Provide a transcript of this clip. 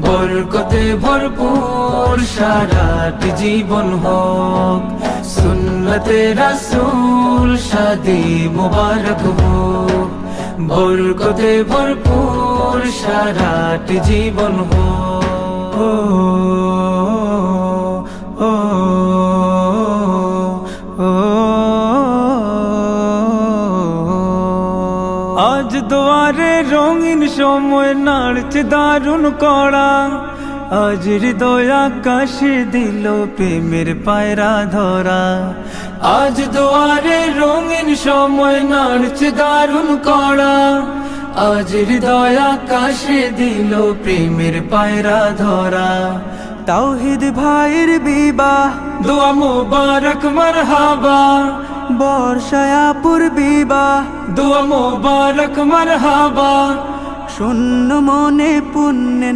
বরকতে ভরপুর সারাটি জীবন হোক, সুন্নতে রাসূল শাদি মুবারক হোক। বরকতে ভরপুর সারাটি জীবন হোক। আজ দুয়ারে রঙিন সময় নাড়ছে দারুণ কড়া, আজ হৃদয় আকাশে দিল প্রেমের পায়রা ধরা। আজ দুয়ারে রঙিন সময় নাড়ছে দারুণ কড়া, আজ হৃদয় আকাশে দিল প্রেমের পায়রা ধরা। তাওহীদ ভাইয়ের বিবাহ, দোয়া মুবারক মারহাবা। বর্ষায়াপুর বিবাহ, দোয়া মুবারক মারহাবা। শূন্য মনে পুণ্যে